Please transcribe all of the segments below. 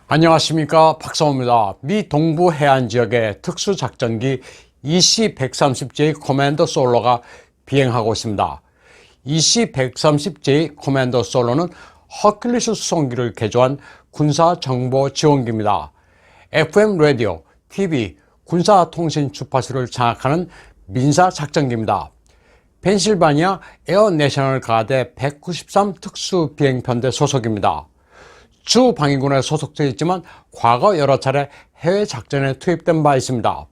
안녕하십니까, 박성호입니다. 미 동부 해안 지역의 특수작전기 EC-130J 커맨더 솔로가 비행하고 있습니다. EC-130J 커맨더 솔로는 허큘리스 수송기를 개조한 군사정보지원기입니다. FM 라디오, TV, 군사통신 주파수를 장악하는 민사작전기입니다. 펜실바니아 에어 내셔널 가드 193 특수비행편대 소속입니다. 주 방위군에 소속되어 있지만 과거 여러 차례 해외 작전에 투입된 바 있습니다.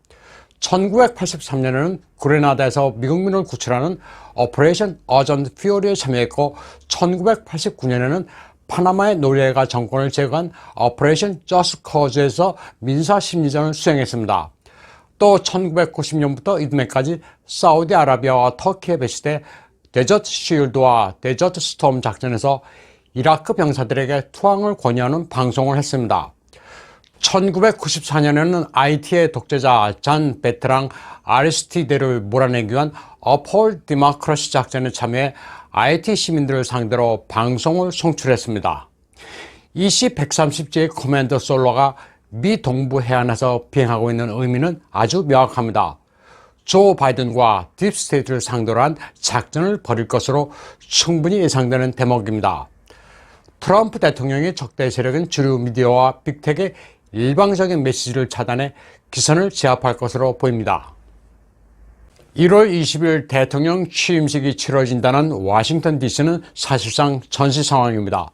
1983년에는 그레나다에서 미국민을 구출하는 오퍼레이션 어전트 퓨리에 참여했고 1989년에는 파나마의 노리에가 정권을 제거한 오퍼레이션 저스트 커즈에서 민사심리전을 수행했습니다. 또 1990년부터 이듬해까지 사우디아라비아와 터키에 배치돼 데저트 쉴드와 데저트 스톰 작전에서 이라크 병사들에게 투항을 권유하는 방송을 했습니다. 1994년에는 IT의 독재자 잔 베테랑 아리스티데를 몰아내기 위한 어폴 디마크러시 작전에 참여해 IT 시민들을 상대로 방송을 송출했습니다. EC-130J 커맨더 솔로가 미 동부 해안에서 비행하고 있는 의미는 아주 명확합니다. 조 바이든과 딥스테이트를 상대로 한 작전을 벌일 것으로 충분히 예상되는 대목입니다. 트럼프 대통령의 적대 세력은 주류 미디어와 빅텍의 일방적인 메시지를 차단해 기선을 제압할 것으로 보입니다. 1월 20일 대통령 취임식이 치러진다는 워싱턴 DC는 사실상 전시 상황입니다.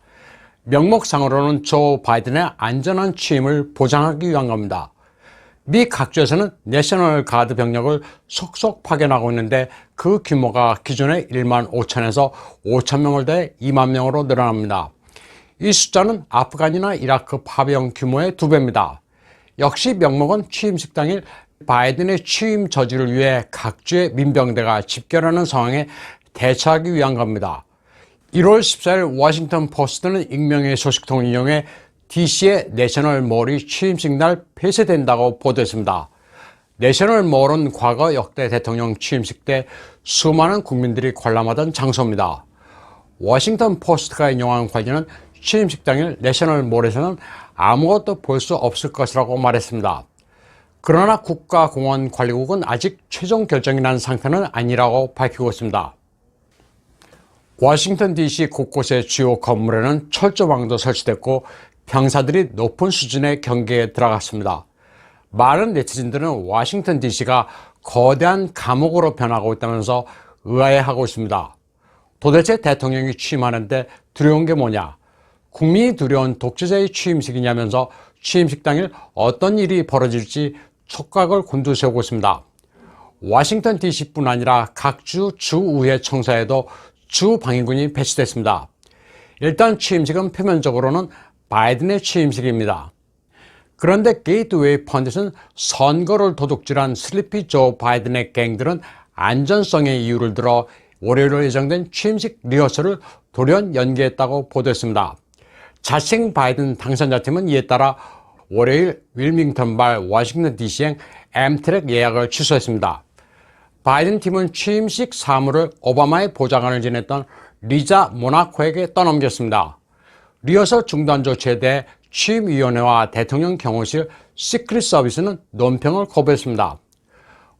명목상으로는 조 바이든의 안전한 취임을 보장하기 위한 겁니다. 미 각주에서는 내셔널 가드 병력을 속속 파견하고 있는데 그 규모가 기존의 1만 5천에서 5천 명을 더해 2만 명으로 늘어납니다. 이 숫자는 아프간이나 이라크 파병 규모의 2배입니다. 역시 명목은 취임식 당일 바이든의 취임 저지를 위해 각주의 민병대가 집결하는 상황에 대처하기 위한 겁니다. 1월 14일 워싱턴 포스트는 익명의 소식통을 인용해 DC의 내셔널 몰이 취임식 날 폐쇄된다고 보도했습니다. 내셔널 몰은 과거 역대 대통령 취임식 때 수많은 국민들이 관람하던 장소입니다. 워싱턴 포스트가 인용한 관련은 취임식 당일 내셔널 몰에서는 아무것도 볼 수 없을 것이라고 말했습니다. 그러나 국가공원관리국은 아직 최종 결정이 난 상태는 아니라고 밝히고 있습니다. 워싱턴 DC 곳곳의 주요 건물에는 철조망도 설치됐고 병사들이 높은 수준의 경계에 들어갔습니다. 많은 네티즌들은 워싱턴 DC가 거대한 감옥으로 변하고 있다면서 의아해하고 있습니다. 도대체 대통령이 취임하는데 두려운 게 뭐냐? 국민이 두려운 독재자의 취임식이냐면서 취임식 당일 어떤 일이 벌어질지 촉각을 곤두세우고 있습니다. 워싱턴 DC뿐 아니라 각 주 주의회 청사에도 주 방위군이 배치됐습니다. 일단 취임식은 표면적으로는 바이든의 취임식입니다. 그런데 게이트웨이 펀딧은 선거를 도둑질한 슬리피 조 바이든의 갱들은 안전성의 이유를 들어 월요일로 예정된 취임식 리허설을 돌연 연기했다고 보도했습니다. 자칭 바이든 당선자팀은 이에 따라 월요일 윌밍턴발 워싱턴 DC행 엠트랙 예약을 취소했습니다. 바이든 팀은 취임식 사무를 오바마의 보좌관을 지냈던 리자 모나코에게 떠넘겼습니다. 리허설 중단 조치에 대해 취임위원회와 대통령 경호실 시크릿 서비스는 논평을 거부했습니다.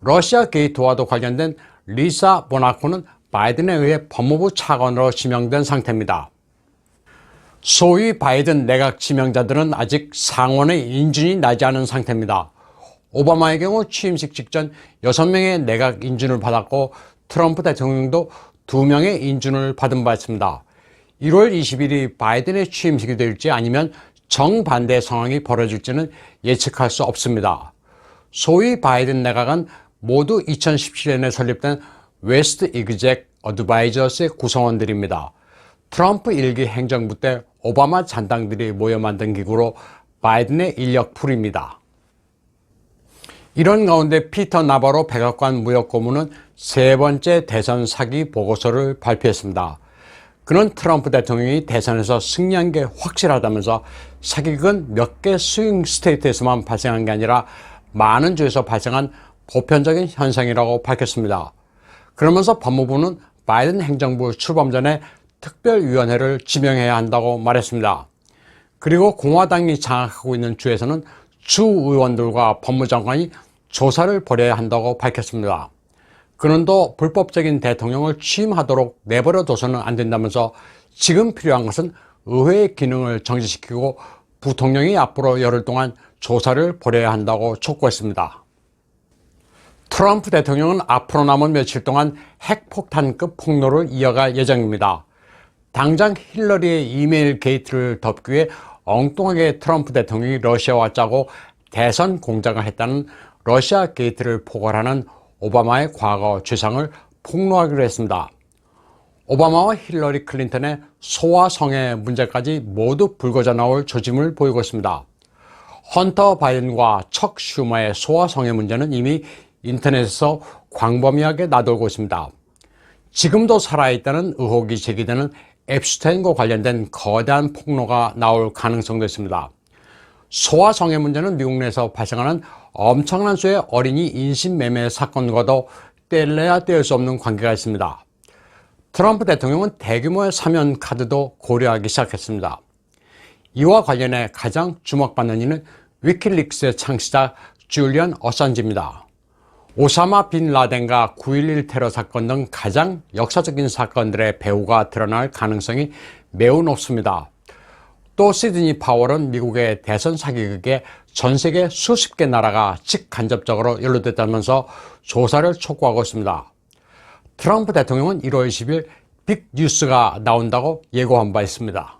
러시아 게이트와도 관련된 리사 모나코는 바이든에 의해 법무부 차관으로 지명된 상태입니다. 소위 바이든 내각 지명자들은 아직 상원의 인준이 나지 않은 상태입니다. 오바마의 경우 취임식 직전 6명의 내각 인준을 받았고 트럼프 대통령도 2명의 인준을 받은 바 있습니다. 1월 20일이 바이든의 취임식이 될지 아니면 정반대 상황이 벌어질지는 예측할 수 없습니다. 소위 바이든 내각은 모두 2017년에 설립된 웨스트 이그젝 어드바이저스의 구성원들입니다. 트럼프 1기 행정부 때 오바마 잔당들이 모여 만든 기구로 바이든의 인력풀입니다. 이런 가운데 피터 나바로 백악관 무역고문은 세 번째 대선 사기 보고서를 발표했습니다. 그는 트럼프 대통령이 대선에서 승리한 게 확실하다면서 사기극은 몇 개 스윙 스테이트에서만 발생한 게 아니라 많은 주에서 발생한 보편적인 현상이라고 밝혔습니다. 그러면서 법무부는 바이든 행정부 출범 전에 특별위원회를 지명해야 한다고 말했습니다. 그리고 공화당이 장악하고 있는 주에서는 주 의원들과 법무장관이 조사를 벌여야 한다고 밝혔습니다. 그런데 불법적인 대통령을 취임하도록 내버려둬서는 안 된다면서 지금 필요한 것은 의회의 기능을 정지시키고 부통령이 앞으로 열흘 동안 조사를 벌여야 한다고 촉구했습니다. 트럼프 대통령은 앞으로 남은 며칠 동안 핵폭탄급 폭로를 이어갈 예정입니다. 당장 힐러리의 이메일 게이트를 덮기 위해 엉뚱하게 트럼프 대통령이 러시아와 짜고 대선 공작을 했다는 러시아 게이트를 포괄하는 오바마의 과거 죄상을 폭로하기로 했습니다. 오바마와 힐러리 클린턴의 소아 성애 문제까지 모두 불거져 나올 조짐을 보이고 있습니다. 헌터 바이든과 척 슈머의 소아 성애 문제는 이미 인터넷에서 광범위하게 나돌고 있습니다. 지금도 살아있다는 의혹이 제기되는 앱슈타인과 관련된 거대한 폭로가 나올 가능성도 있습니다. 소아 성애 문제는 미국 내에서 발생하는 엄청난 수의 어린이 인신매매 사건과도 뗄래야 뗄 수 없는 관계가 있습니다. 트럼프 대통령은 대규모의 사면 카드도 고려하기 시작했습니다. 이와 관련해 가장 주목받는 이는 위키릭스의 창시자 줄리언 어산지입니다. 오사마 빈 라덴과 9.11 테러 사건 등 가장 역사적인 사건들의 배후가 드러날 가능성이 매우 높습니다. 또 시드니 파월은 미국의 대선 사기극에 전 세계 수십 개 나라가 직간접적으로 연루됐다면서 조사를 촉구하고 있습니다. 트럼프 대통령은 1월 20일 빅뉴스가 나온다고 예고한 바 있습니다.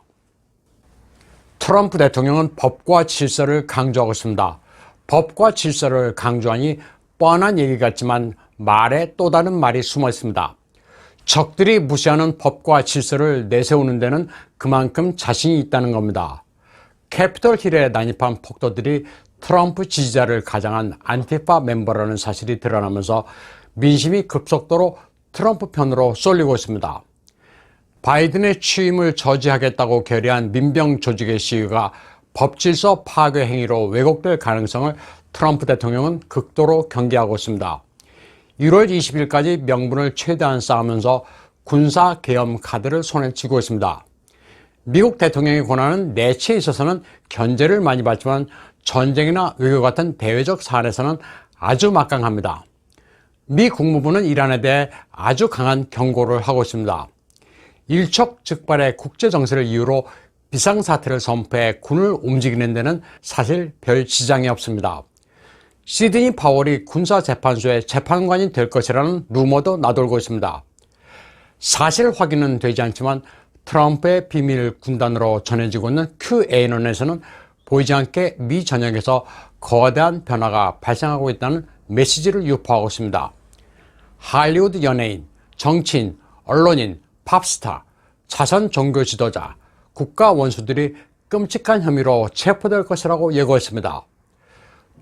트럼프 대통령은 법과 질서를 강조하고 있습니다. 법과 질서를 강조하니 뻔한 얘기 같지만 말에 또 다른 말이 숨어 있습니다. 적들이 무시하는 법과 질서를 내세우는 데는 그만큼 자신이 있다는 겁니다. 캐피털 힐에 난입한 폭도들이 트럼프 지지자를 가장한 안티파 멤버라는 사실이 드러나면서 민심이 급속도로 트럼프 편으로 쏠리고 있습니다. 바이든의 취임을 저지하겠다고 결의한 민병 조직의 시위가 법질서 파괴 행위로 왜곡될 가능성을 트럼프 대통령은 극도로 경계하고 있습니다. 1월 20일까지 명분을 최대한 쌓으면서 군사계엄 카드를 손에 쥐고 있습니다. 미국 대통령의 권한은 내치에 있어서는 견제를 많이 받지만 전쟁이나 외교 같은 대외적 사안에서는 아주 막강합니다. 미 국무부는 이란에 대해 아주 강한 경고를 하고 있습니다. 일촉즉발의 국제정세를 이유로 비상사태를 선포해 군을 움직이는 데는 사실 별 지장이 없습니다. 시드니 파월이 군사재판소의 재판관이 될 것이라는 루머도 나돌고 있습니다. 사실 확인은 되지 않지만 트럼프의 비밀 군단으로 전해지고 있는 QAnon에서는 보이지 않게 미 전역에서 거대한 변화가 발생하고 있다는 메시지를 유포하고 있습니다. 할리우드 연예인, 정치인, 언론인, 팝스타, 자선 종교 지도자, 국가 원수들이 끔찍한 혐의로 체포될 것이라고 예고했습니다.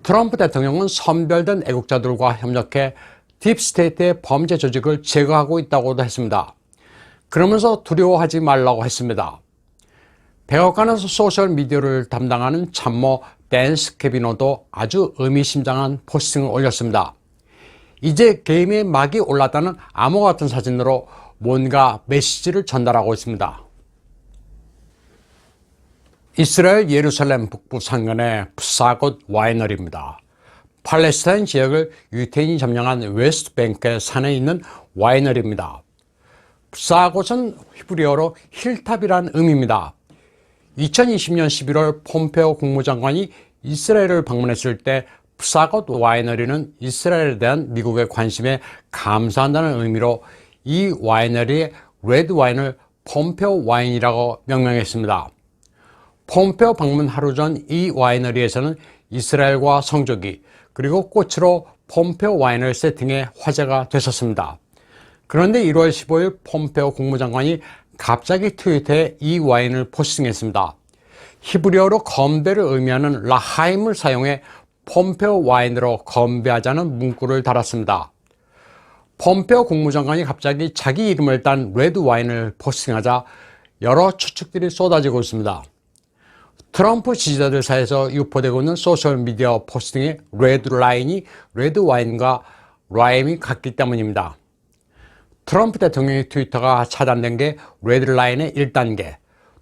트럼프 대통령은 선별된 애국자들과 협력해 딥스테이트의 범죄 조직을 제거하고 있다고도 했습니다. 그러면서 두려워하지 말라고 했습니다. 백악관에서 소셜미디어를 담당하는 참모 댄 스케비노도 아주 의미심장한 포스팅을 올렸습니다. 이제 게임의 막이 올랐다는 암호 같은 사진으로 뭔가 메시지를 전달하고 있습니다. 이스라엘 예루살렘 북부 산간의 프사곶 와이너리입니다. 팔레스타인 지역을 유태인이 점령한 웨스트뱅크의 산에 있는 와이너리입니다. 프사곶은 히브리어로 힐탑이란 의미입니다. 2020년 11월 폼페오 국무장관이 이스라엘을 방문했을 때 프사곶 와이너리는 이스라엘에 대한 미국의 관심에 감사한다는 의미로 이 와이너리의 레드 와인을 폼페오 와인이라고 명명했습니다. 폼페오 방문 하루 전 이 와이너리에서는 이스라엘과 성조기 그리고 꽃으로 폼페오 와인을 세팅해 화제가 됐었습니다. 그런데 1월 15일 폼페오 국무장관이 갑자기 트위터에 이 와인을 포스팅했습니다. 히브리어로 건배를 의미하는 라하임을 사용해 폼페오 와인으로 건배하자는 문구를 달았습니다. 폼페오 국무장관이 갑자기 자기 이름을 딴 레드 와인을 포스팅하자 여러 추측들이 쏟아지고 있습니다. 트럼프 지지자들 사이에서 유포되고 있는 소셜미디어 포스팅의 레드 라인이 레드 와인과 라임이 같기 때문입니다. 트럼프 대통령의 트위터가 차단된 게 레드 라인의 1단계,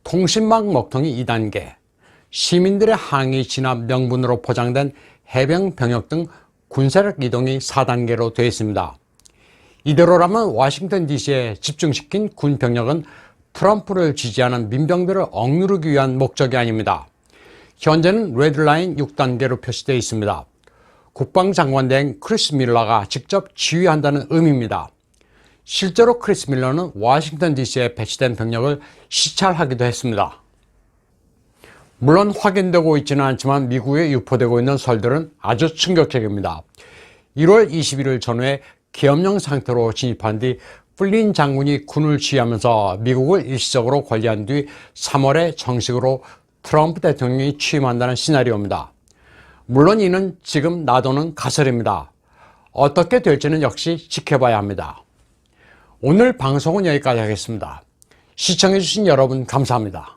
통신망 먹통이 2단계, 시민들의 항의 진압 명분으로 포장된 해병 병역 등 군사력 이동이 4단계로 되어 있습니다. 이대로라면 워싱턴 DC에 집중시킨 군 병력은 트럼프를 지지하는 민병들을 억누르기 위한 목적이 아닙니다. 현재는 레드라인 6단계로 표시되어 있습니다. 국방장관 대행 크리스 밀러가 직접 지휘한다는 의미입니다. 실제로 크리스 밀러는 워싱턴 DC에 배치된 병력을 시찰하기도 했습니다. 물론 확인되고 있지는 않지만 미국에 유포되고 있는 설들은 아주 충격적입니다. 1월 21일 전후에 계엄령 상태로 진입한 뒤 플린 장군이 군을 지휘하면서 미국을 일시적으로 관리한 뒤 3월에 정식으로 트럼프 대통령이 취임한다는 시나리오입니다. 물론 이는 지금 놔두는 가설입니다. 어떻게 될지는 역시 지켜봐야 합니다. 오늘 방송은 여기까지 하겠습니다. 시청해주신 여러분 감사합니다.